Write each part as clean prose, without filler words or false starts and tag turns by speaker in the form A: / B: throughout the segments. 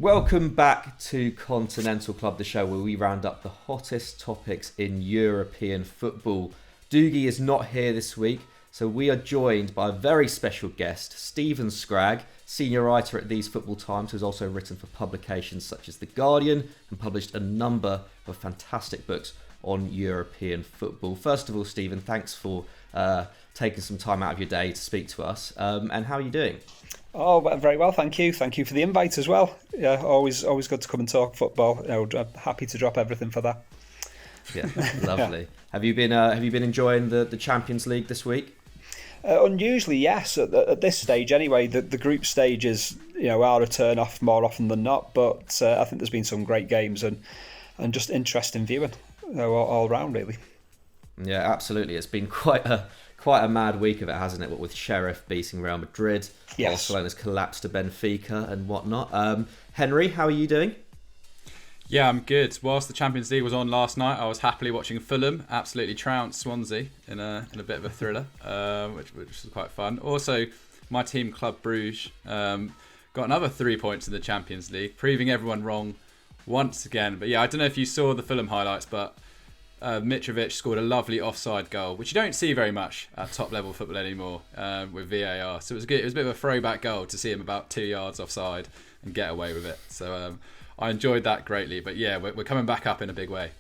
A: Welcome back to Continental Club, the show where we round up the hottest topics in European football. Doogie is not here this week, so we are joined by a very special guest, Steven Scragg, senior writer at These Football Times, who's also written for publications such as The Guardian and published a number of fantastic books on European football. First of all, Steven, thanks for taking some time out of your day to speak to us. And how are you doing?
B: Oh, very well, thank you. Thank you for the invite as well. Yeah, always good to come and talk football. I'm happy to drop everything for that.
A: Yeah, lovely. Yeah. Have you been enjoying the Champions League this week?
B: Unusually, yes. At this stage, anyway, the group stages, are a turn off more often than not. But I think there's been some great games and just interesting viewing, all round really.
A: Yeah, absolutely. It's been quite a mad week of it, hasn't it? What with Sheriff beating Real Madrid,
B: yes.
A: Barcelona's collapse to Benfica and whatnot. Henry, how are you doing?
C: Yeah, I'm good. Whilst the Champions League was on last night, I was happily watching Fulham absolutely trounce Swansea in a bit of a thriller, which was quite fun. Also, my team, Club Bruges, got another 3 points in the Champions League, proving everyone wrong once again. But yeah, I don't know if you saw the Fulham highlights, but Mitrovic scored a lovely offside goal, which you don't see very much at top level football anymore with VAR. So it was good. It was a bit of a throwback goal to see him about 2 yards offside and get away with it. So I enjoyed that greatly. But yeah, we're coming back up in a big way.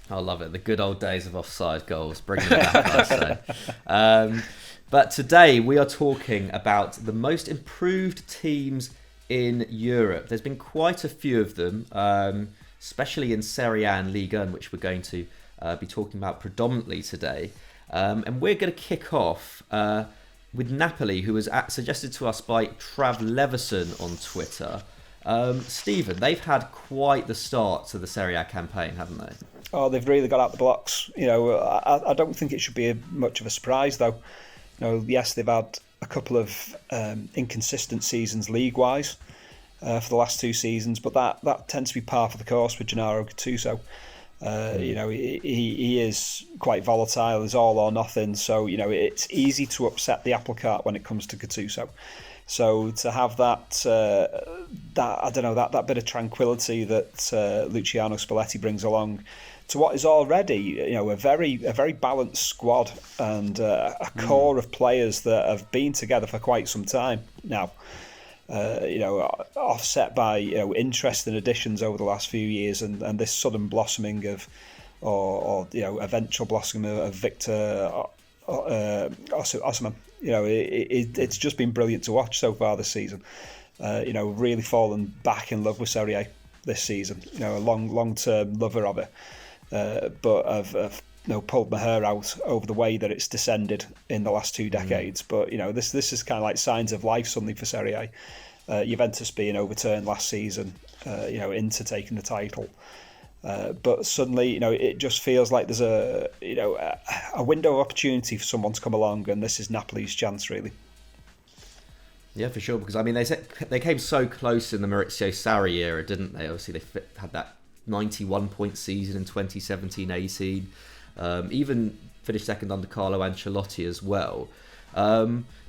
A: I love it. The good old days of offside goals, bringing it back, I say. But today we are talking about the most improved teams in Europe. There's been quite a few of them, especially in Serie A and Liga, which we're going to be talking about predominantly today. And we're going to kick off with Napoli, who was suggested to us by Trav Leveson on Twitter. Steven, they've had quite the start to the Serie A campaign, haven't they?
B: Oh, they've really got out the blocks. I don't think it should be much of a surprise, though. Yes, they've had a couple of inconsistent seasons league-wise for the last 2 seasons, but that tends to be par for the course with Gennaro Gattuso. He is quite volatile. It's all or nothing. So it's easy to upset the apple cart when it comes to Gattuso. So to have that bit of tranquility that Luciano Spalletti brings along to what is already a very balanced squad and a core of players that have been together for quite some time now. Offset by interesting additions over the last few years and this sudden blossoming of or eventual blossoming of Victor Osimhen. It's just been brilliant to watch so far this season. Really fallen back in love with Serie A this season. A long-term lover of it, but I've pulled my hair out over the way that it's descended in the last 2 decades. But this is kind of like signs of life suddenly for Serie A. Juventus being overturned last season, Inter taking the title. But suddenly, it just feels like there's a window of opportunity for someone to come along, and this is Napoli's chance, really.
A: Yeah, for sure. Because they came so close in the Maurizio Sarri era, didn't they? Obviously, they had that 91-point season in 2017-18. Even finished second under Carlo Ancelotti as well.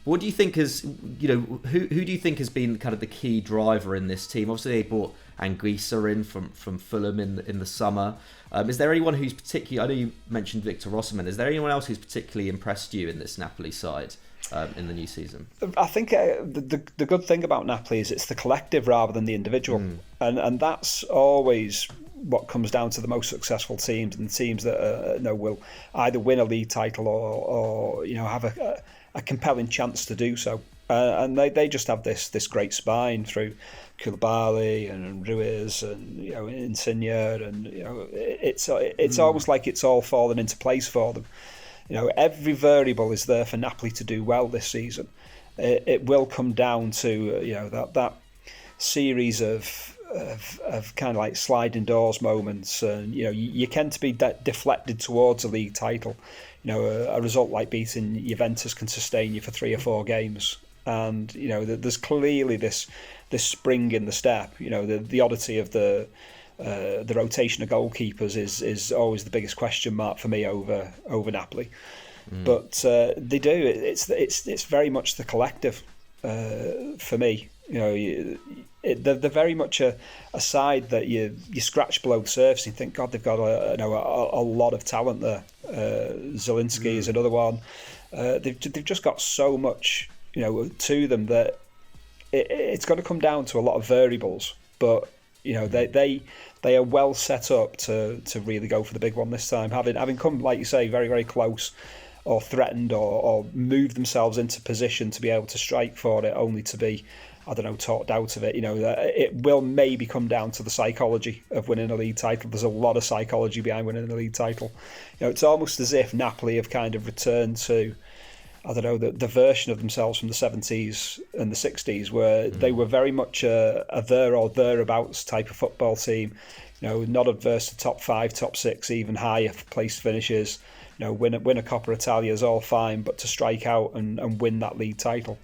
A: What do you think is, who do you think has been kind of the key driver in this team? Obviously, they brought Anguissa in from Fulham in the summer. Is there anyone who's particularly? I know you mentioned Victor Osimhen. Is there anyone else who's particularly impressed you in this Napoli side in the new season?
B: I think the good thing about Napoli is it's the collective rather than the individual, and that's always what comes down to the most successful teams and teams that will either win a league title or have a compelling chance to do so. And they just have this great spine through Koulibaly and Ruiz and Insigne, and it's almost like it's all fallen into place for them. Every variable is there for Napoli to do well this season. It will come down to that series of kind of like sliding doors moments, and you tend to be deflected towards a league title. A result like beating Juventus can sustain you for 3 or 4 games, and there's clearly this spring in the step. The oddity of the rotation of goalkeepers is always the biggest question mark for me over Napoli. But they do. It's very much the collective for me. They're very much a side that you scratch below the surface and think, God, they've got a lot of talent there. Zielinski is another one. They've just got so much to them that it's going to come down to a lot of variables. But they are well set up to really go for the big one this time, having come, like you say, very, very close, or threatened, or moved themselves into position to be able to strike for it, only to be, I don't know, talked out of it. It will maybe come down to the psychology of winning a league title. There's a lot of psychology behind winning a league title. It's almost as if Napoli have kind of returned to, I don't know, the version of themselves from the 70s and the 60s, where they were very much a there or thereabouts type of football team. Not adverse to top 5, top 6, even higher place finishes. Win a Coppa Italia is all fine, but to strike out and win that league title.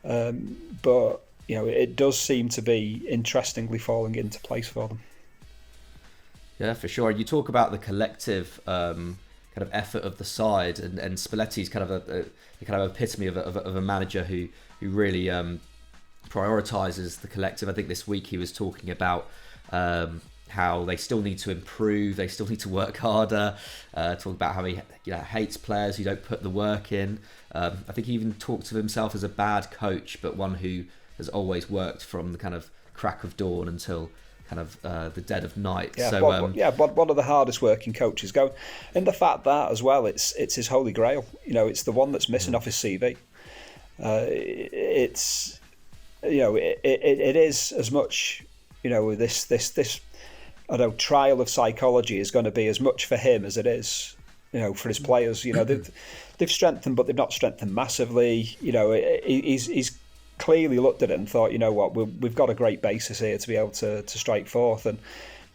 B: But it does seem to be interestingly falling into place for them.
A: Yeah, for sure. You talk about the collective kind of effort of the side, and Spalletti's kind of a kind of epitome of a manager who really prioritises the collective. I think this week he was talking about how they still need to improve, they still need to work harder. Talk about how he hates players who don't put the work in. I think he even talked of himself as a bad coach, but one who has always worked from the kind of crack of dawn until kind of the dead of night.
B: Yeah,
A: so
B: one of the hardest working coaches going, and the fact that as well, it's his holy grail. It's the one that's missing off his CV. It is as much this I don't know, trial of psychology is going to be as much for him as it is for his players. They've strengthened, but they've not strengthened massively. He's clearly looked at it and thought, we've got a great basis here to be able to strike forth, and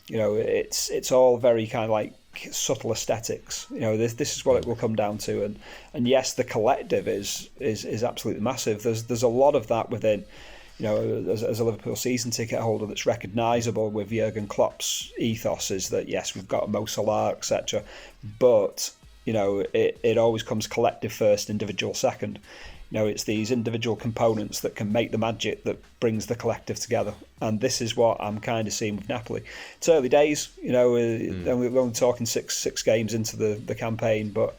B: it's all very kind of like subtle aesthetics. This is what it will come down to, and yes, the collective is absolutely massive. There's a lot of that within. As a Liverpool season ticket holder, that's recognisable with Jurgen Klopp's ethos is that yes, we've got Mo Salah, etc. But it always comes collective first, individual second. It's these individual components that can make the magic that brings the collective together, and this is what I'm kind of seeing with Napoli. It's early days, we're only talking six games into the campaign, but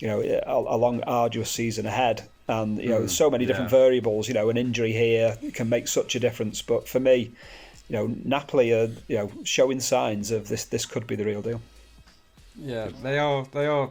B: a long arduous season ahead. And there's so many different variables. An injury here can make such a difference. But for me, Napoli are showing signs of this could be the real deal.
C: Yeah, they are.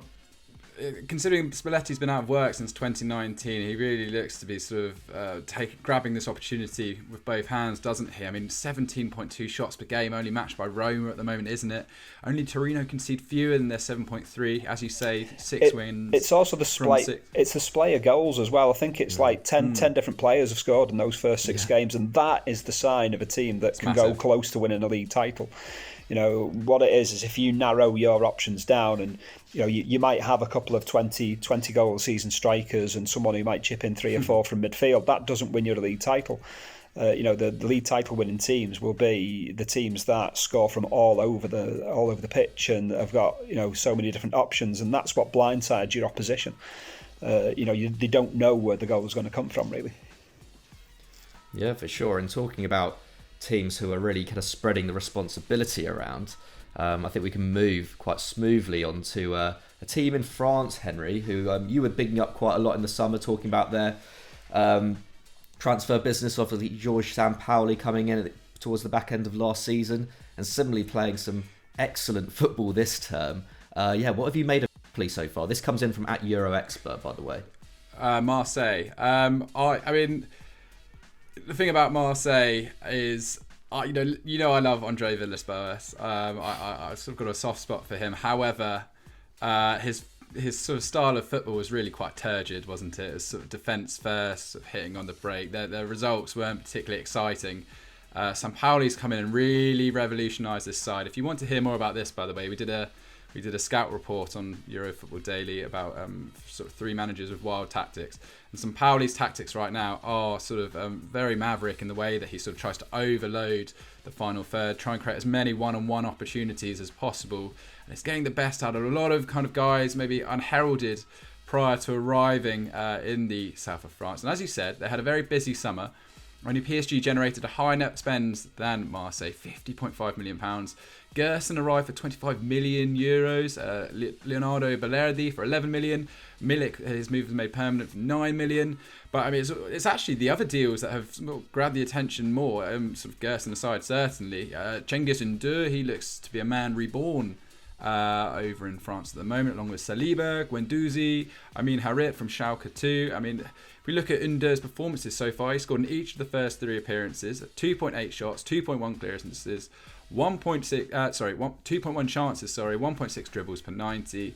C: Considering Spalletti's been out of work since 2019, he really looks to be sort of grabbing this opportunity with both hands, doesn't he? I mean, 17.2 shots per game, only matched by Roma at the moment, isn't it? Only Torino concede fewer than their 7.3, as you say, 6 wins.
B: It's also the display. It's the display of goals as well. I think it's like 10 different players have scored in those first 6 games, and that is the sign of a team that can go close to winning a league title. What it is if you narrow your options down, and you might have a couple of 20 goal a season strikers and someone who might chip in 3 or 4 from midfield, that doesn't win you a league title. The league title winning teams will be the teams that score from all over the pitch and have got so many different options, and that's what blindsides your opposition. They don't know where the goal is going to come from, really.
A: Yeah, for sure. And talking about teams who are really kind of spreading the responsibility around, I think we can move quite smoothly onto a team in France, Henry, who you were bigging up quite a lot in the summer, talking about their transfer business of Georges Sampaoli coming in towards the back end of last season, and similarly playing some excellent football this term. What have you made of Napoli so far? This comes in from @EuroExpert, by the way.
C: Marseille. I mean, the thing about Marseille is, I love Andre Villas-Boas. I sort of got a soft spot for him. However, his sort of style of football was really quite turgid, wasn't it? It was sort of defence first, sort of hitting on the break. Their results weren't particularly exciting. Sampaoli's come in and really revolutionised this side. If you want to hear more about this, by the way, we did a scout report on Eurofootball Daily about sort of 3 managers with wild tactics. And Sampaoli's tactics right now are sort of very maverick in the way that he sort of tries to overload the final third, try and create as many one-on-one opportunities as possible. And it's getting the best out of a lot of kind of guys maybe unheralded prior to arriving in the south of France. And as you said, they had a very busy summer. Only PSG generated a higher net spend than Marseille, £50.5 million. Gerson arrived for €25 million. Leonardo Balerdi for €11 million. Milik, his move was made permanent for €9 million. But I mean, it's actually the other deals that have grabbed the attention more. Sort of Gerson aside, certainly. Cengiz Ünder, he looks to be a man reborn over in France at the moment, along with Saliba, Guendouzi, Harit from Schalke 2. I mean, if we look at Under's performances so far, he scored in each of the first 3 appearances, 2.8 shots, 2.1 clearances, 2.1 chances, 1.6 dribbles per 90.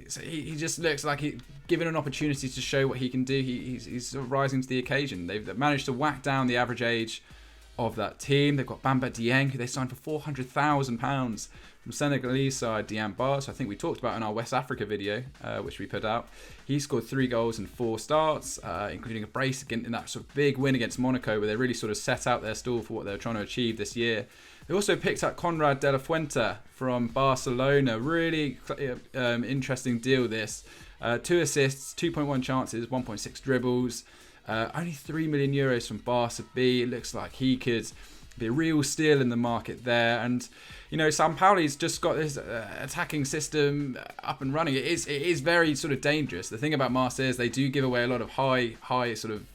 C: So he just looks like he given an opportunity to show what he can do. He's sort of rising to the occasion. They've managed to whack down the average age of that team. They've got Bamba Dieng, who they signed for £400,000 from Senegalese side Dian Bar. So I think we talked about in our West Africa video, which we put out. He scored 3 goals in 4 starts, including a brace in that sort of big win against Monaco, where they really sort of set out their stall for what they were trying to achieve this year. They also picked up Conrad de la Fuente from Barcelona. Really interesting deal this. 2 assists, 2.1 chances, 1.6 dribbles. Only €3 million from Barça B. It looks like he could be a real steal in the market there. And, Sampaoli's just got this attacking system up and running. It is very sort of dangerous. The thing about Marseille is they do give away a lot of high sort of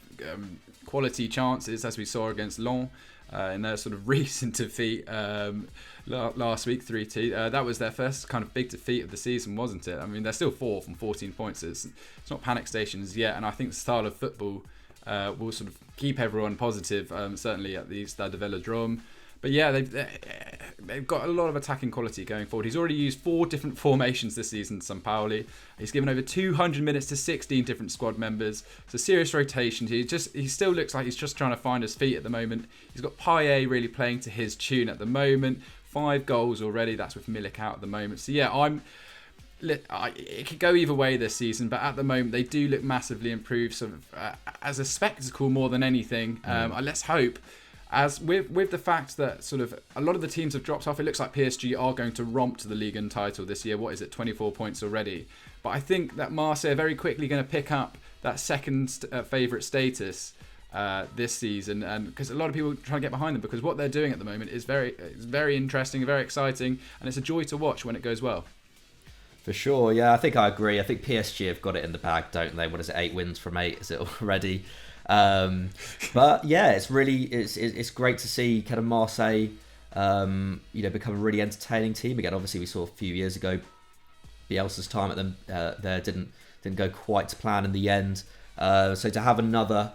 C: quality chances, as we saw against Lens in their sort of recent defeat last week, 3-2. That was their first kind of big defeat of the season, wasn't it? I mean, they're still 4th from 14 points. It's not panic stations yet, and I think the style of football will sort of keep everyone positive, certainly at the Stade de Velodrome. But yeah, they've got a lot of attacking quality going forward. He's already used 4 different formations this season, Sampaoli. He's given over 200 minutes to 16 different squad members. It's a serious rotation. He still looks like he's just trying to find his feet at the moment. He's got Payet really playing to his tune at the moment. 5 goals already. That's with Milik out at the moment. So yeah, it could go either way this season, but at the moment they do look massively improved, sort of as a spectacle more than anything. Let's hope, as with the fact that sort of a lot of the teams have dropped off, it looks like PSG are going to romp to the Ligue title this year. What is it, 24 points already? But I think that Marseille are very quickly going to pick up that second favourite status this season, and because a lot of people are trying to get behind them, because what they're doing at the moment is very interesting, very exciting, and it's a joy to watch when it goes well.
A: For sure, yeah, I think I agree. I think PSG have got it in the bag, don't they? What is it, 8 wins from 8? Is it already? But yeah, it's great to see kind of Marseille, become a really entertaining team again. Obviously, we saw a few years ago Bielsa's time at them there didn't go quite to plan in the end. So to have another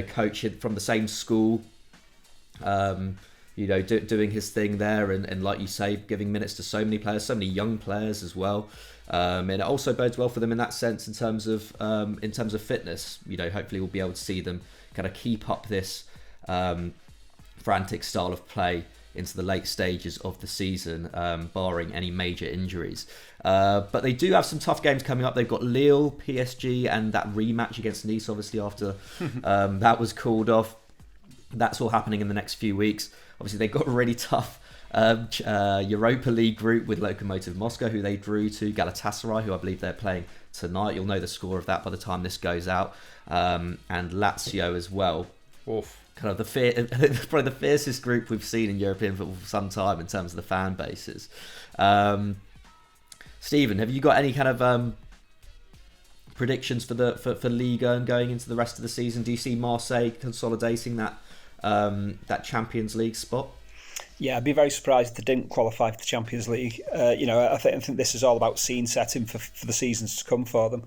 A: coach from the same school, doing his thing there, and like you say, giving minutes to so many players, so many young players as well. And it also bodes well for them in that sense in terms of fitness. Hopefully we'll be able to see them kind of keep up this frantic style of play into the late stages of the season, barring any major injuries. But they do have some tough games coming up. They've got Lille, PSG, and that rematch against Nice, obviously, after that was called off. That's all happening in the next few weeks. Obviously, they've got a really tough Europa League group with Lokomotiv Moscow, who they drew to, Galatasaray, who I believe they're playing tonight. You'll know the score of that by the time this goes out. And Lazio as well. Oof. Kind of probably the fiercest group we've seen in European football for some time in terms of the fan bases. Stephen, have you got any kind of predictions for Liga and going into the rest of the season? Do you see Marseille consolidating that Champions League spot?
B: Yeah, I'd be very surprised if they didn't qualify for the Champions League. I think this is all about scene setting for the seasons to come for them.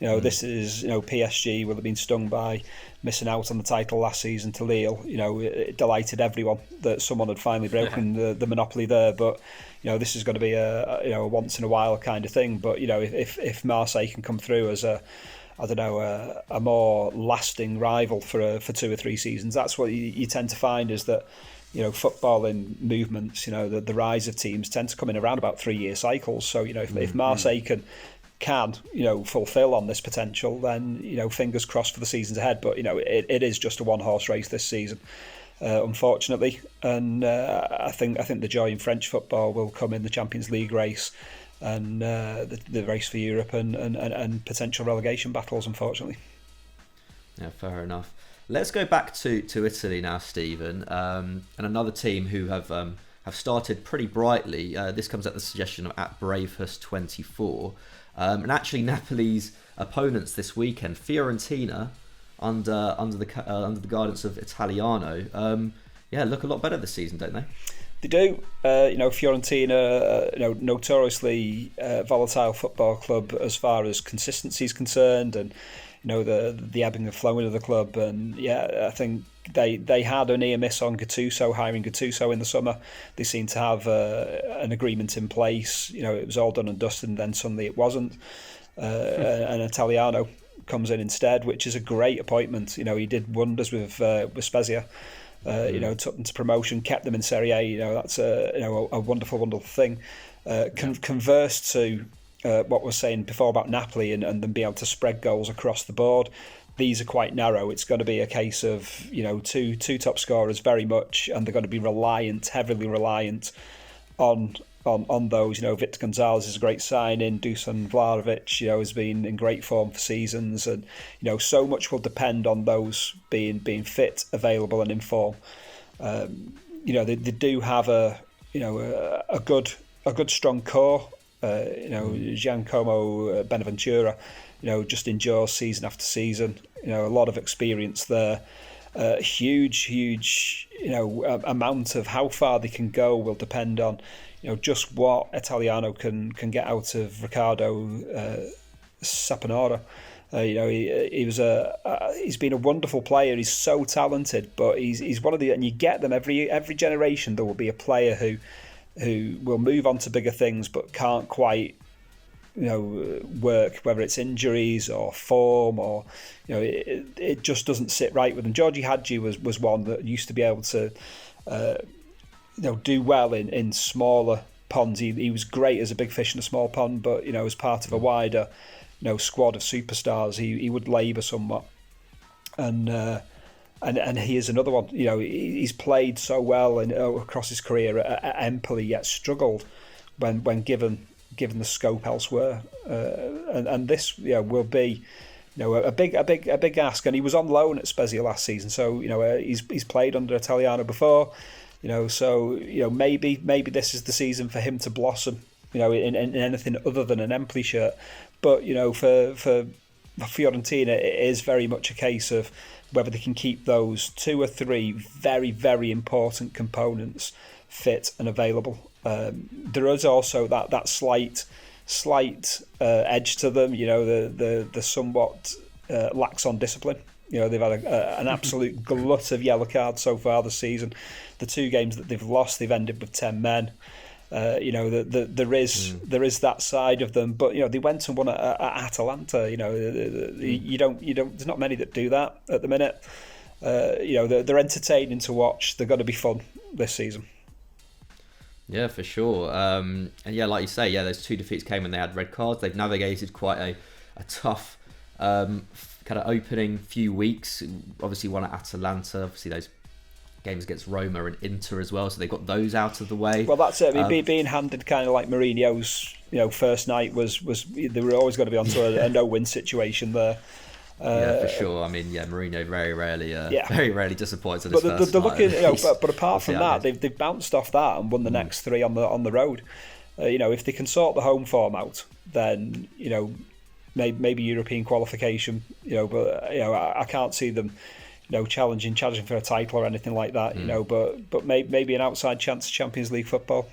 B: This is, PSG will have been stung by missing out on the title last season to Lille. It delighted everyone that someone had finally broken the monopoly there. But, this is going to be a once in a while kind of thing. But, if Marseille can come through as a more lasting rival for 2 or 3 seasons, that's what you tend to find is that, footballing movements, the rise of teams tend to come in around about 3-year cycles. So, if Marseille can fulfill on this potential, then fingers crossed for the seasons ahead. But it is just a one-horse race this season, unfortunately. And I think the joy in French football will come in the Champions League race and the race for Europe and potential relegation battles, unfortunately.
A: Yeah, fair enough. let's go back to Italy now, Stephen, and another team who have started pretty brightly. This comes at the suggestion of @Bravehus24, and actually Napoli's opponents this weekend, Fiorentina, under the guidance of Italiano, look a lot better this season, don't they?
B: They do. Fiorentina, notoriously volatile football club as far as consistency is concerned, and the ebbing and flowing of the club. And I think they had a near miss on Gattuso, hiring Gattuso in the summer. They seemed to have an agreement in place. It was all done and dusted, and then suddenly it wasn't. And Italiano comes in instead, which is a great appointment. He did wonders with Spezia. Took them to promotion, kept them in Serie A. That's a wonderful, wonderful thing. Converse to what we're saying before about Napoli and them being able to spread goals across the board. These are quite narrow. It's going to be a case of two top scorers very much, and they're going to be heavily reliant on those. Victor Gonzalez is a great signing. Dusan Vlahovic, has been in great form for seasons, and so much will depend on those being fit, available, and in form. They do have a good strong core. Giancomo Benaventura, just endures season after season. A lot of experience there. Huge amount of how far they can go will depend on just what Italiano can get out of Riccardo Saponara. He's been a wonderful player. He's so talented, but he's one of the, and you get them every generation. There will be a player who will move on to bigger things, but can't quite work, whether it's injuries or form or it just doesn't sit right with them. Georgie Hadji was one that used to be able to do well in smaller ponds. He was great as a big fish in a small pond, but as part of a wider squad of superstars, he would labour somewhat. And he is another one. He's played so well across his career at Empoli, yet struggled when given the scope elsewhere. And this will be a big ask. And he was on loan at Spezia last season, so he's played under Italiano before. Maybe this is the season for him to blossom. In anything other than an Empoli shirt. But for Fiorentina, it is very much a case of whether they can keep those two or three very, very important components fit and available. There is also that slight edge to them. The somewhat lax on discipline. They've had an absolute glut of yellow cards so far this season. The two games that they've lost, they've ended with 10 men. There is that side of them, but they went and won at Atalanta. There's not many that do that at the minute. They're entertaining to watch. They're going to be fun this season.
A: Yeah, for sure. And like you say, those two defeats came when they had red cards. They've navigated quite a tough kind of opening few weeks. Obviously, won at Atalanta. Obviously, those games against Roma and Inter as well, so they got those out of the way.
B: Well, that's it. Being handed kind of like Mourinho's, first night was they were always going to be onto a no-win situation there.
A: For sure. I mean, Mourinho very rarely disappoints in his first
B: they're
A: night.
B: looking, but apart from that, they've bounced off that and won the next three on the road. If they can sort the home form out, then maybe European qualification. But I can't see them. Challenging for a title or anything like that, but maybe an outside chance of Champions League football.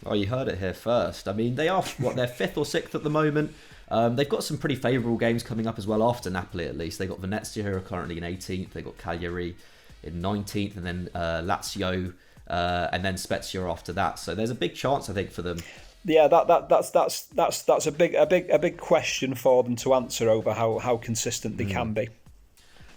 A: Oh, you heard it here first. I mean, they are, they're 5th or 6th at the moment. They've got some pretty favourable games coming up as well after Napoli, at least. They've got Venezia, who are currently in 18th. They've got Cagliari in 19th, and then Lazio, and then Spezia after that. So there's a big chance, I think, for them.
B: Yeah, that's a big question for them to answer over how consistent they can be.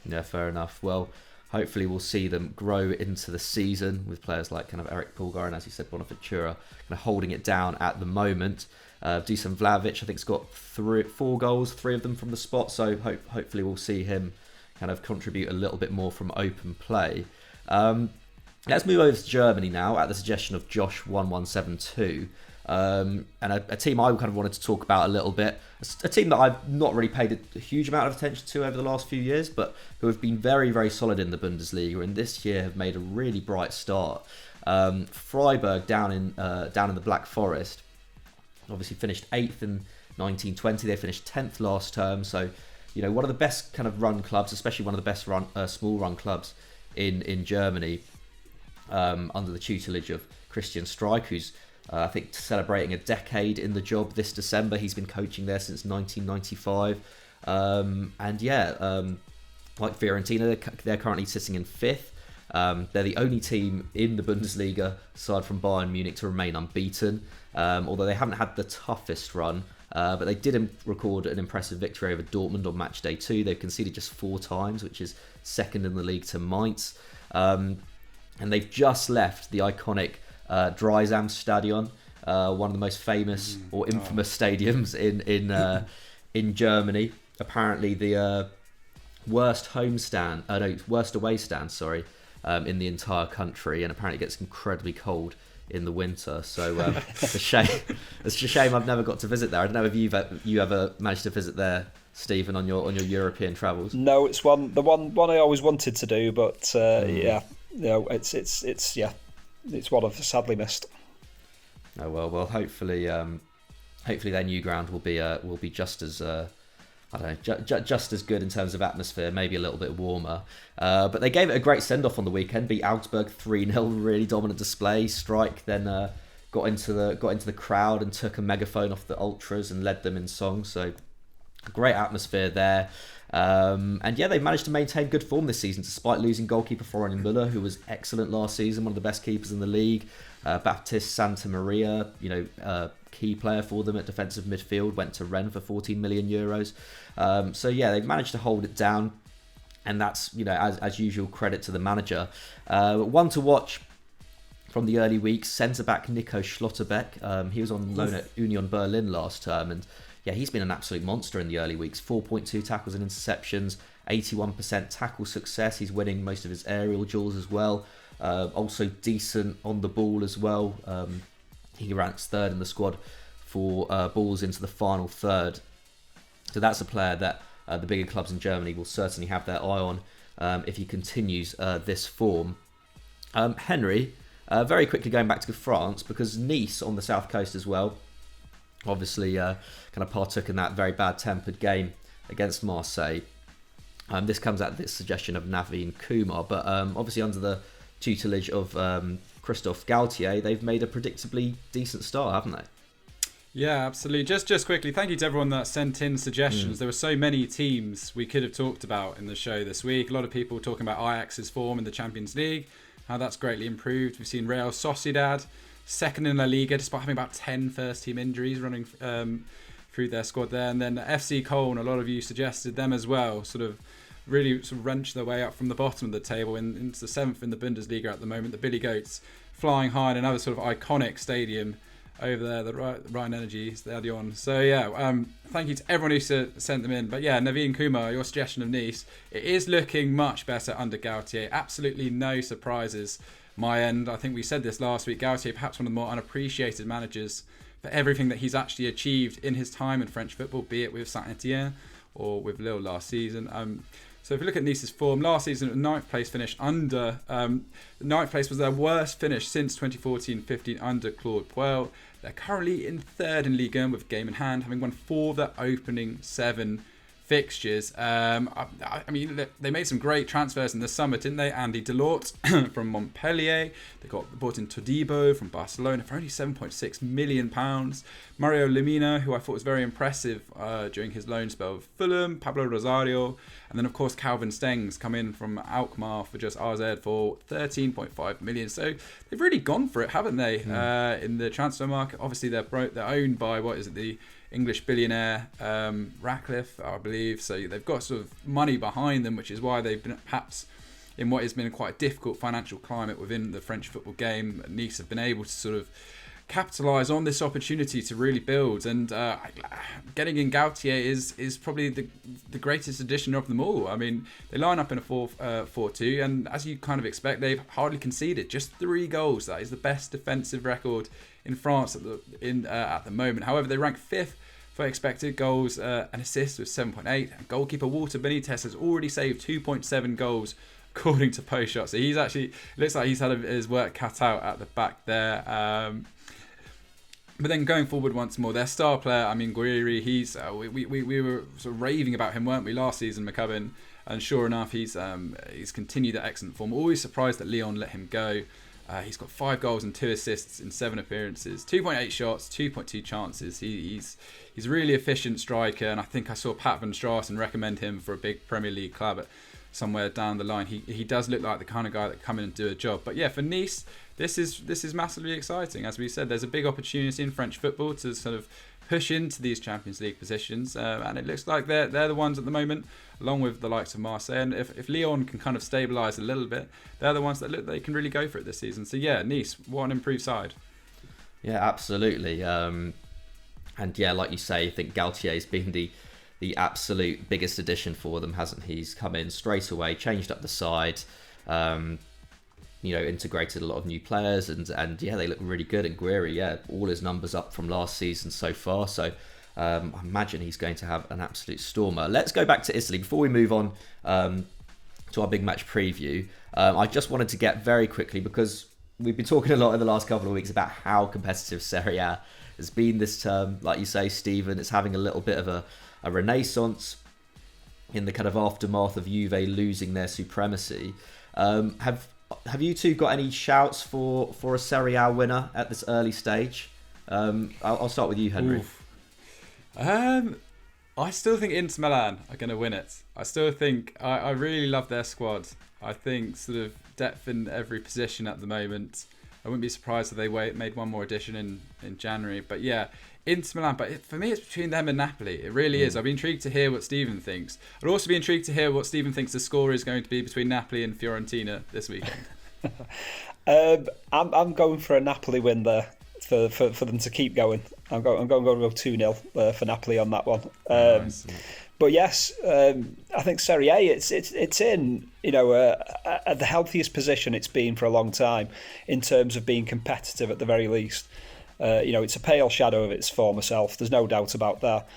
A: Yeah, fair enough. Well, hopefully we'll see them grow into the season with players like kind of Eric Pulgar and, as you said, Bonaventura kind of holding it down at the moment. Dusan Vlahovic, I think, has got 4 goals, 3 of them from the spot. So hopefully we'll see him kind of contribute a little bit more from open play. Let's move over to Germany now at the suggestion of Josh1172. And a team I kind of wanted to talk about a little bit, a team that I've not really paid a huge amount of attention to over the last few years, but who have been very, very solid in the Bundesliga, and this year have made a really bright start. Freiburg down in the Black Forest obviously finished 8th in 1920. They finished 10th last term, so one of the best kind of run clubs, especially one of the best small run clubs in Germany, under the tutelage of Christian Streich, who's I think celebrating a decade in the job this December. He's been coaching there since 1995, like Fiorentina, they're currently sitting in 5th. They're the only team in the Bundesliga, aside from Bayern Munich, to remain unbeaten, although they haven't had the toughest run. But they did record an impressive victory over Dortmund on match day 2. They've conceded just 4 times, which is second in the league to Mainz. And they've just left the iconic Dreisam Stadion, one of the most famous or infamous stadiums in Germany. Apparently the worst away stand, in the entire country, and apparently it gets incredibly cold in the winter. So it's a shame. It's a shame I've never got to visit there. I don't know if you ever managed to visit there, Stephen, on your European travels.
B: No, it's one I always wanted to do, but it's one I've sadly missed.
A: Oh well, hopefully their new ground will be just as just as good in terms of atmosphere, maybe a little bit warmer. But they gave it a great send-off on the weekend, beat Augsburg 3-0, really dominant display. Streich then got into the crowd and took a megaphone off the ultras and led them in song. So great atmosphere there. They've managed to maintain good form this season despite losing goalkeeper Florian Müller, who was excellent last season, one of the best keepers in the league. Baptiste Santa Maria, key player for them at defensive midfield, went to Rennes for 14 million euros. They've managed to hold it down, and that's as usual, credit to the manager. One to watch from the early weeks, centre back Nico Schlotterbeck. He was on loan at Union Berlin last term, and he's been an absolute monster in the early weeks. 4.2 tackles and interceptions, 81% tackle success. He's winning most of his aerial duels as well. Also decent on the ball as well. He ranks 3rd in the squad for balls into the final third. So that's a player that the bigger clubs in Germany will certainly have their eye on if he continues this form. Henry, very quickly going back to France, because Nice on the south coast as well, obviously kind of partook in that very bad-tempered game against Marseille. This comes at the suggestion of Naveen Kumar, but obviously under the tutelage of Christophe Galtier, they've made a predictably decent start, haven't they?
C: Yeah, absolutely. Just quickly, thank you to everyone that sent in suggestions. There were so many teams we could have talked about in the show this week. A lot of people talking about Ajax's form in the Champions League, how that's greatly improved. We've seen Real Sociedad, second in La Liga, despite having about 10 first-team injuries running through their squad there. And then FC Köln, a lot of you suggested them as well, really wrench their way up from the bottom of the table into the 7th in the Bundesliga at the moment. The Billy Goats flying high in another sort of iconic stadium over there, the Rhine Energy Stadion. So thank you to everyone who sent them in. But Naveen Kumar, your suggestion of Nice, it is looking much better under Galtier. Absolutely no surprises my end. I think we said this last week. Galtier, perhaps one of the more unappreciated managers for everything that he's actually achieved in his time in French football, be it with Saint-Etienne or with Lille last season. So if we look at Nice's form, last season at 9th place finish under... 9th place was their worst finish since 2014-15 under Claude Puel. They're currently in 3rd in Ligue 1 with a game in hand, having won 4 of their opening 7 fixtures. They made some great transfers in the summer, didn't they? Andy Delort from Montpellier. They bought in Todibo from Barcelona for only £7.6 million. Mario Lemina, who I thought was very impressive during his loan spell with Fulham. Pablo Rosario. And then, of course, Calvin Stengs come in from Alkmaar for just RZ for £13.5 million. So they've really gone for it, haven't they, in the transfer market? Obviously, they're owned by, the English billionaire Ratcliffe, I believe. So they've got sort of money behind them, which is why they've been perhaps in what has been quite a difficult financial climate within the French football game. Nice have been able to sort of capitalise on this opportunity to really build. And getting in Gautier is probably the greatest addition of them all. I mean, they line up in a 4-4-2, and as you kind of expect, they've hardly conceded. Just 3 goals. That is the best defensive record in France at the moment. However, they rank 5th for expected goals and assists with 7.8. And goalkeeper Walter Benitez has already saved 2.7 goals according to post shots. So he's actually, looks like he's had his work cut out at the back there. But then going forward once more, their star player, I mean, Guiri, we were sort of raving about him, weren't we, last season, McCubbin? And sure enough, he's continued that excellent form. Always surprised that Lyon let him go. He's got 5 goals and 2 assists in 7 appearances, 2.8 shots, 2.2 chances. He's a really efficient striker, and I think I saw Pat van Strassen recommend him for a big Premier League club somewhere down the line. He does look like the kind of guy that can come in and do a job. But yeah, for Nice, this is massively exciting. As we said, there's a big opportunity in French football to sort of push into these Champions League positions, and it looks like they're the ones at the moment, along with the likes of Marseille. And if Lyon can kind of stabilise a little bit, they're the ones that look they can really go for it this season. So yeah, Nice, what an improved side.
A: Yeah, absolutely. And yeah, like you say, I think Gautier's been the absolute biggest addition for them, hasn't he? He's come in straight away, changed up the side, integrated a lot of new players, and yeah, they look really good. And Guiri, yeah, all his numbers up from last season so far. So I imagine he's going to have an absolute stormer. Let's go back to Italy before we move on to our big match preview. I just wanted to get very quickly, because we've been talking a lot in the last couple of weeks about how competitive Serie A has been this term. Like you say, Stephen, it's having a little bit of a renaissance in the kind of aftermath of Juve losing their supremacy. Have you two got any shouts for a Serie A winner at this early stage? I'll start with you, Henry.
C: I still think Inter Milan are going to win it. I still think I really love their squad. I think sort of depth in every position at the moment. I wouldn't be surprised if they made one more addition in January. But yeah, Inter Milan. But for me, it's between them and Napoli. It really is. I'd be intrigued to hear what Stephen thinks. I'd also be intrigued to hear what Stephen thinks the score is going to be between Napoli and Fiorentina this weekend.
B: I'm going for a Napoli win there for them to keep going. I'm going to go 2-0 for Napoli on that one.
C: Nice.
B: But yes, I think Serie A, it's in at the healthiest position it's been for a long time in terms of being competitive at the very least. It's a pale shadow of its former self. There's no doubt about that.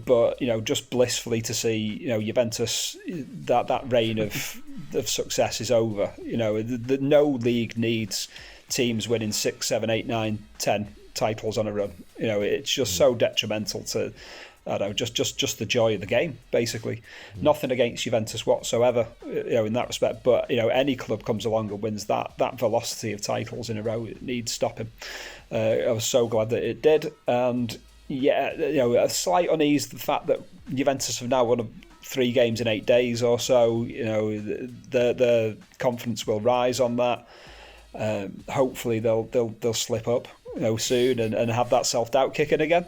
B: But just blissfully to see Juventus, that reign of success is over. No league needs teams winning 6, 7, 8, 9, 10 titles on a run. It's just so detrimental to, I don't know, just the joy of the game, basically. Nothing against Juventus whatsoever, in that respect. But any club comes along and wins that velocity of titles in a row, it needs stopping. I was so glad that it did, and yeah, a slight unease the fact that Juventus have now won 3 games in 8 days or so. The confidence will rise on that. Hopefully they'll slip up soon and have that self-doubt kicking again.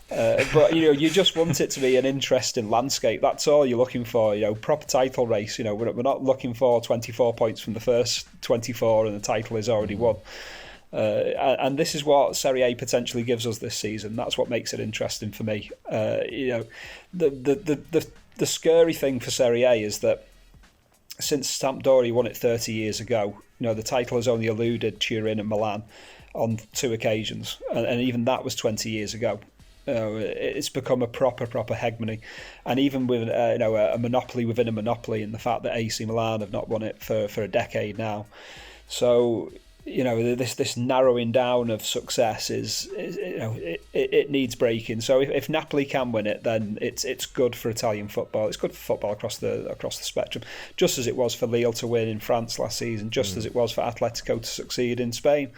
B: But you just want it to be an interesting landscape. That's all you're looking for. Proper title race. We're not looking for 24 points from the first 24 and the title is already won. And this is what Serie A potentially gives us this season. That's what makes it interesting for me. The scary thing for Serie A is that since Sampdoria won it 30 years ago, the title has only eluded Turin and Milan on 2 occasions, and even that was 20 years ago. It's become a proper hegemony, and even with a monopoly within a monopoly, in the fact that AC Milan have not won it for a decade now. So this narrowing down of success is it needs breaking. So if Napoli can win it, then it's good for Italian football. It's good for football across the spectrum, just as it was for Lille to win in France last season, just as it was for Atletico to succeed in Spain.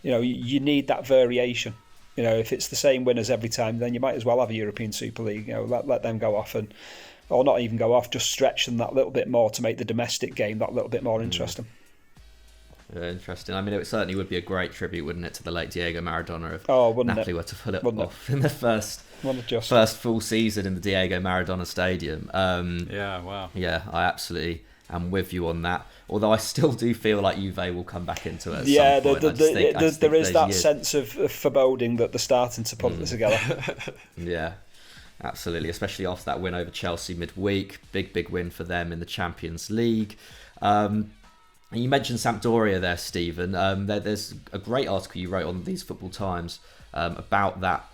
B: You need that variation. If it's the same winners every time, then you might as well have a European Super League. Let them go off, or not even go off, just stretch them that little bit more to make the domestic game that little bit more interesting.
A: Interesting. I mean, it certainly would be a great tribute, wouldn't it, to the late Diego Maradona if Napoli were to pull it off in the first full season in the Diego Maradona Stadium.
C: Yeah, wow.
A: Yeah, I absolutely am with you on that. Although I still do feel like Juve will come back into it at some point.
B: There is that sense of foreboding that they're starting to put this together.
A: Yeah, absolutely. Especially after that win over Chelsea midweek. Big win for them in the Champions League. And you mentioned Sampdoria there, Stephen. There's a great article you wrote on These Football Times about that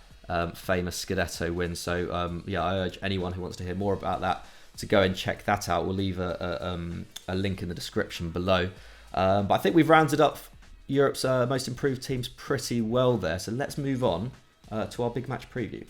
A: famous Scudetto win. So I urge anyone who wants to hear more about that to go and check that out. We'll leave a link in the description below. But I think we've rounded up Europe's most improved teams pretty well there. So let's move on to our big match preview.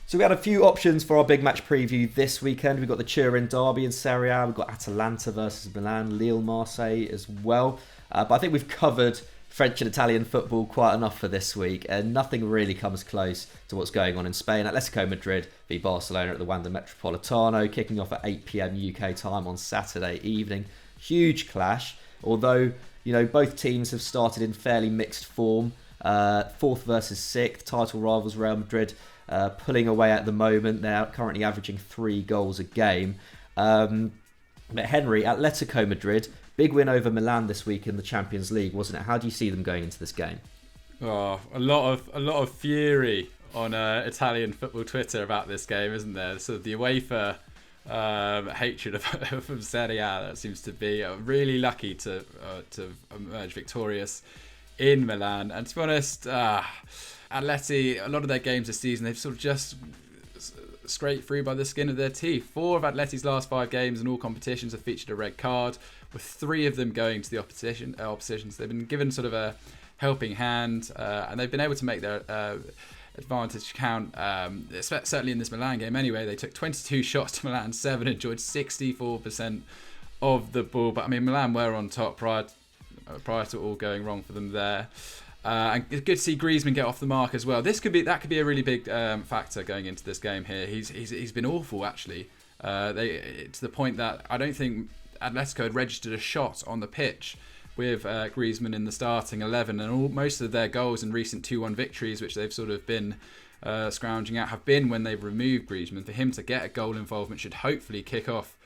A: So we had a few options for our big match preview this weekend. We've got the Turin derby in Serie A. We've got Atalanta versus Milan, Lille, Marseille as well. But I think we've covered French and Italian football quite enough for this week, and nothing really comes close to what's going on in Spain. Atletico Madrid v Barcelona at the Wanda Metropolitano, kicking off at 8 p.m. UK time on Saturday evening. Huge clash, although both teams have started in fairly mixed form. Fourth versus sixth, title rivals Real Madrid pulling away at the moment. They're currently averaging 3 goals a game. But Henry, Atletico Madrid, big win over Milan this week in the Champions League, wasn't it? How do you see them going into this game?
C: Oh, a lot of fury on Italian football Twitter about this game, isn't there? So the UEFA hatred of Serie A, that seems to be really lucky to emerge victorious in Milan. And to be honest, Atleti, a lot of their games this season, they've sort of just scraped through by the skin of their teeth. 4 of Atleti's last 5 games in all competitions have featured a red card, with 3 of them going to the opposition. So they've been given sort of a helping hand, and they've been able to make their advantage count. Certainly in this Milan game anyway, they took 22 shots to Milan 7, enjoyed 64% of the ball. But I mean, Milan were on top prior to all going wrong for them there. And it's good to see Griezmann get off the mark as well. That could be a really big factor going into this game here. He's been awful actually. To the point that I don't think Atletico had registered a shot on the pitch with Griezmann in the starting 11, and most of their goals in recent 2-1 victories, which they've sort of been scrounging at, have been when they've removed Griezmann. For him to get a goal involvement should hopefully kick off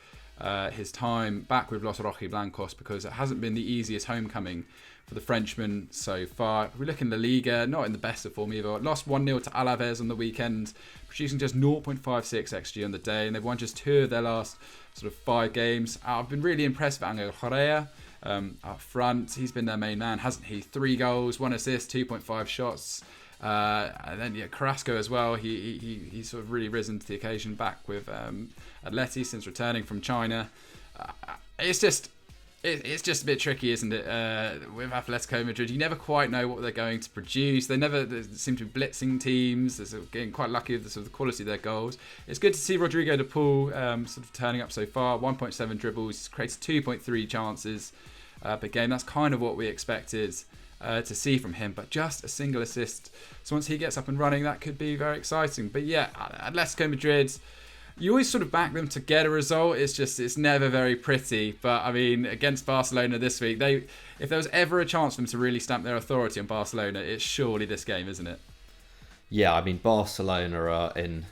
C: his time back with Los Rojiblancos, because it hasn't been the easiest homecoming for the Frenchman so far. If we look in the Liga, not in the best of form either. Lost 1-0 to Alaves on the weekend, producing just 0.56 XG on the day, and they've won just 2 of their last sort of 5 games. I've been really impressed with Angel Correa up front. He's been their main man, hasn't he? 3 goals, 1 assist, 2.5 shots. And then Carrasco as well. He's sort of really risen to the occasion back with Atleti since returning from China. It's just a bit tricky, isn't it? With Atletico Madrid, you never quite know what they're going to produce. They seem to be blitzing teams. They're sort of getting quite lucky with the quality of their goals. It's good to see Rodrigo de Paul sort of turning up so far. 1.7 dribbles, he's created 2.3 chances per game. That's kind of what we expected to see from him, but just a single assist. So once he gets up and running, that could be very exciting. But yeah, Atletico Madrid, you always sort of back them to get a result. It's never very pretty. But I mean, against Barcelona this week, if there was ever a chance for them to really stamp their authority on Barcelona, it's surely this game, isn't it?
A: Yeah, I mean, Barcelona are in,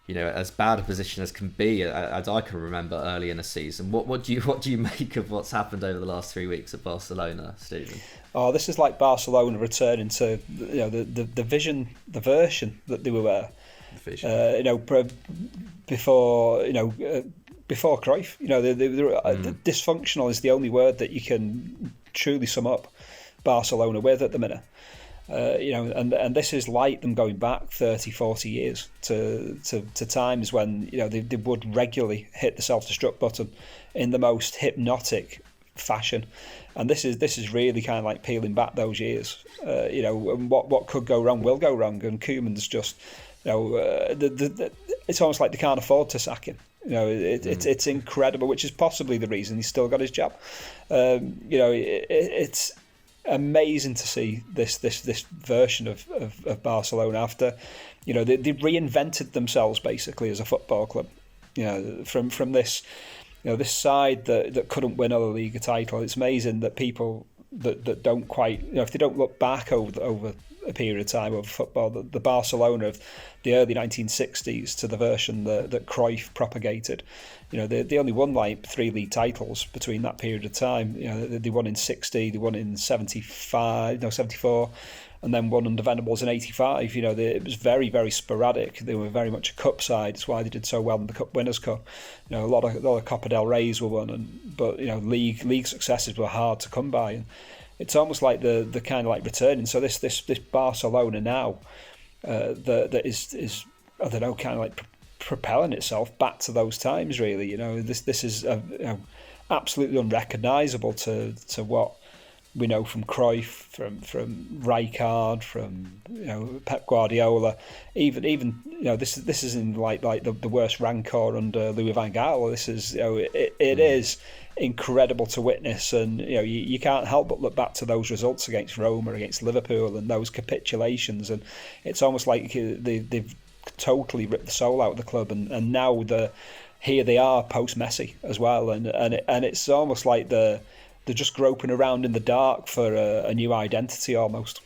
A: as bad a position as can be, as I can remember early in the season. What do you make of what's happened over the last 3 weeks at Barcelona, Stephen?
B: Oh, this is like Barcelona returning to the version that they were. Before Cruyff, dysfunctional is the only word that you can truly sum up Barcelona with at the minute. And this is like them going back 30, 40 years to times when they would regularly hit the self-destruct button in the most hypnotic fashion, and this is really kind of like peeling back those years. And what could go wrong will go wrong, and Koeman's just. It's almost like they can't afford to sack him. It's incredible, which is possibly the reason he's still got his job. It's amazing to see this version of Barcelona after, they reinvented themselves basically as a football club. From this, this side that couldn't win a Liga title. It's amazing that people that don't quite, if they don't look back over a period of time over football. The Barcelona of the early 1960s to the version that Cruyff propagated. They only won like 3 league titles between that period of time. They won in 60, they won in 74, and then won under Venables in 85. It was very, very sporadic. They were very much a cup side. That's why they did so well in the Cup Winners' Cup. A lot of Copa del Reys were won, but league successes were hard to come by. And it's almost like the kind of like returning. So this Barcelona now that is I don't know, kind of like propelling itself back to those times. Really, this is absolutely unrecognisable to what we know from Cruyff, from Rijkaard, from Pep Guardiola. Even this isn't like the worst rancor under Louis van Gaal. This is it is incredible to witness, and you can't help but look back to those results against Roma, against Liverpool, and those capitulations, and it's almost like they've totally ripped the soul out of the club, and now here they are post Messi as well, and it's almost like they're just groping around in the dark for a new identity almost.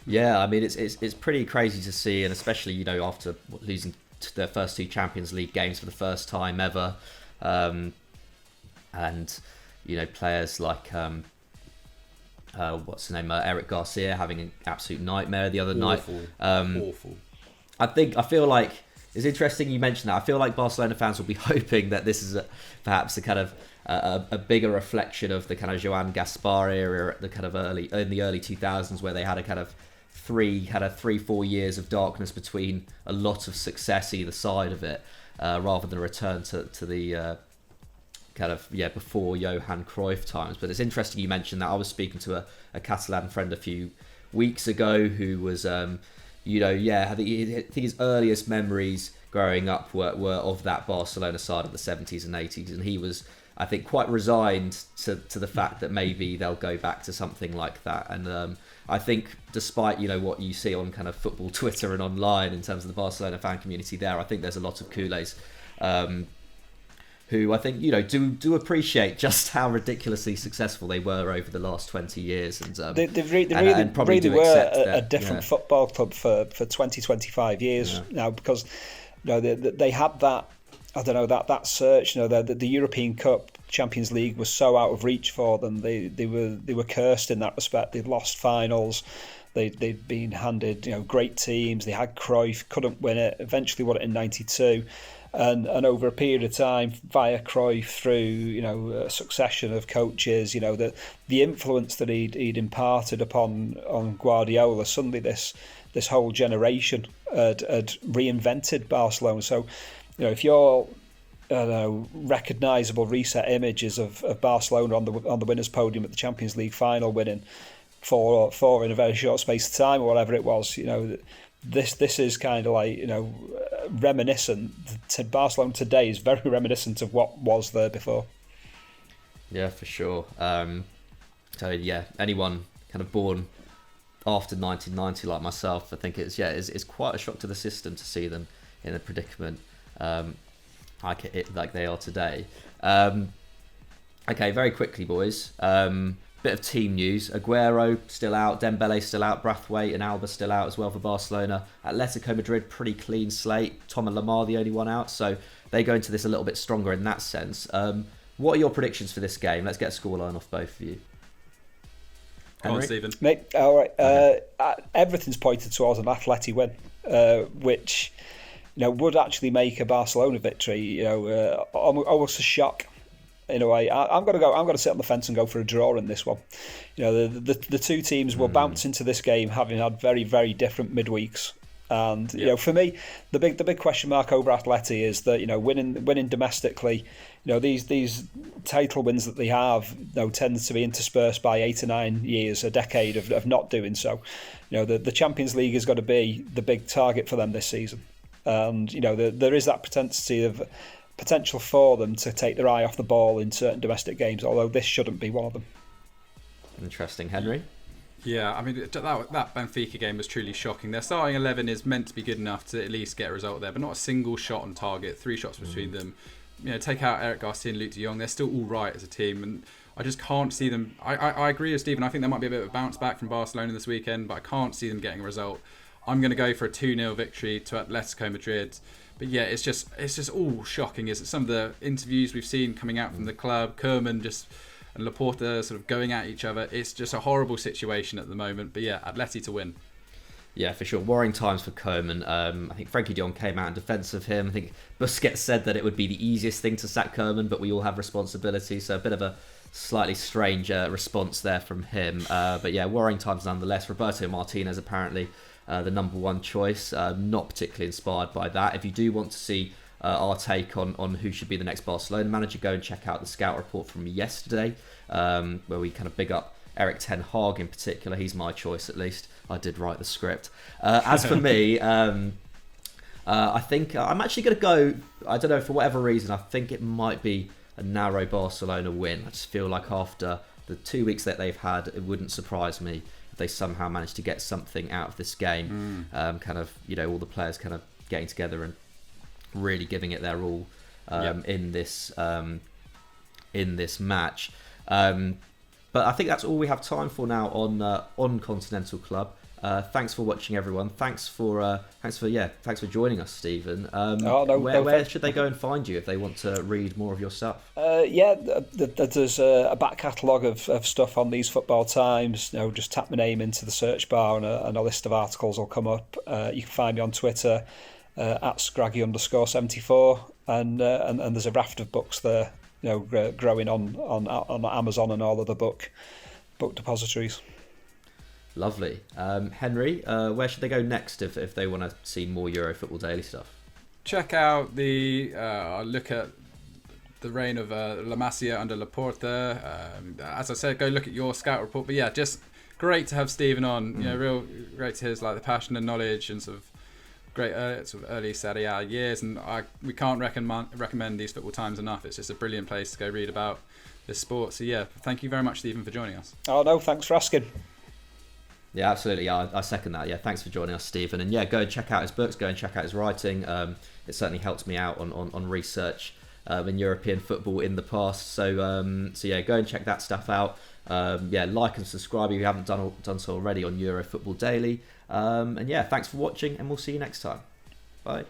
A: Yeah, I mean it's pretty crazy to see, and especially after losing their first 2 Champions League games for the first time ever, and players like what's the name, Eric Garcia having an absolute nightmare the other night.
C: Awful.
A: I feel like it's interesting you mentioned that. I feel like Barcelona fans will be hoping that this is perhaps a kind of a bigger reflection of the kind of Joan Gaspar era at the kind of early 2000s, where they had a kind of 3-4 years of darkness between a lot of success either side of it, rather than a return to the kind of before Johan Cruyff times. But it's interesting you mentioned that. I was speaking to a Catalan friend a few weeks ago who was I think his earliest memories growing up were of that Barcelona side of the 70s and 80s, and he was, I think, quite resigned to the fact that maybe they'll go back to something like that. And I think despite what you see on kind of football Twitter and online in terms of the Barcelona fan community there, I think there's a lot of culés who I think do appreciate just how ridiculously successful they were over the last 20 years, and
B: they really were a different football club for 20-25 years now, because they had that, I don't know, that search. The European Cup, Champions League was so out of reach for them. They were cursed in that respect. They'd lost finals. They'd been handed great teams. They had Cruyff, couldn't win it. Eventually won it in '92. And over a period of time, via Cruyff, through a succession of coaches, the influence that he'd imparted on Guardiola, suddenly this whole generation had reinvented Barcelona. So, if you're recognisable reset images of Barcelona on the winners' podium at the Champions League final, winning four in a very short space of time or whatever it was, this is kind of like reminiscent. Barcelona today is very reminiscent of what was there before.
A: Yeah, for sure. So yeah, anyone kind of born after 1990 like myself, I think it's quite a shock to the system to see them in a predicament like they are today. Okay, very quickly, boys. Bit of team news. Aguero still out, Dembele still out, Braithwaite and Alba still out as well for Barcelona. Atletico Madrid, pretty clean slate. Tom and Lamar the only one out, so they go into this a little bit stronger in that sense. What are your predictions for this game? Let's get a scoreline off both of you.
C: Come on, Stephen.
B: Mate, all right. Everything's pointed towards an Atleti win, which would actually make a Barcelona victory almost a shock. In a way, I'm going to sit on the fence and go for a draw in this one. The two teams will bounce into this game having had very, very different midweeks, and for me, the big question mark over Atleti is that winning domestically, these title wins that they have tends to be interspersed by 8 to 9 years, a decade of not doing so. The Champions League has got to be the big target for them this season, and there is that potential for them to take their eye off the ball in certain domestic games, although this shouldn't be one of them.
A: Interesting. Henry?
C: Yeah, I mean, that Benfica game was truly shocking. Their starting 11 is meant to be good enough to at least get a result there, but not a single shot on target, 3 shots between them. Take out Eric Garcia and Luke de Jong, they're still all right as a team. And I just can't see them. I agree with Stephen. I think there might be a bit of a bounce back from Barcelona this weekend, but I can't see them getting a result. I'm going to go for a 2-0 victory to Atletico Madrid. But yeah, it's just all shocking. Is it some of the interviews we've seen coming out from the club, Koeman and Laporta sort of going at each other. It's just a horrible situation at the moment. But yeah, Atleti to win.
A: Yeah, for sure. Worrying times for Koeman. I think Frankie de Jong came out in defence of him. I think Busquets said that it would be the easiest thing to sack Koeman, but we all have responsibility. So a bit of a slightly strange response there from him. But yeah, worrying times nonetheless. Roberto Martinez apparently the number one choice. Not particularly inspired by that. If you do want to see our take on who should be the next Barcelona manager, go and check out the scout report from yesterday, where we kind of big up Eric Ten Hag in particular. He's my choice, at least. I did write the script. As for me, I think I'm actually going to go, I don't know, for whatever reason, I think it might be a narrow Barcelona win. I just feel like after the 2 weeks that they've had, it wouldn't surprise me if they somehow managed to get something out of this game. Kind of, all the players kind of getting together and really giving it their all in this match. But I think that's all we have time for now on Continental Club. Thanks for watching, everyone. Thanks for joining us, Stephen. Where should they go and find you if they want to read more of your stuff?
B: There's a back catalogue of stuff on These Football Times. Just tap my name into the search bar and a list of articles will come up. You can find me on Twitter at Scraggy_74, and there's a raft of books there, growing on Amazon and all other book depositories.
A: Lovely. Henry, where should they go next if they want to see more Euro Football Daily stuff?
C: Check out look at the reign of La Masia under Laporta. As I said, go look at your scout report. But yeah, just great to have Stephen on. Real great to hear his, the passion and knowledge and sort of great sort of early Serie A years. And we can't recommend These Football Times enough. It's just a brilliant place to go read about this sport. So yeah, thank you very much, Stephen, for joining us.
B: Oh no, thanks for asking.
A: Yeah, absolutely. Yeah, I second that. Yeah, thanks for joining us, Stephen. And yeah, go and check out his books. Go and check out his writing. It certainly helps me out on research in European football in the past. So yeah, go and check that stuff out. Like and subscribe if you haven't done so already on Euro Football Daily. And yeah, thanks for watching, and we'll see you next time. Bye.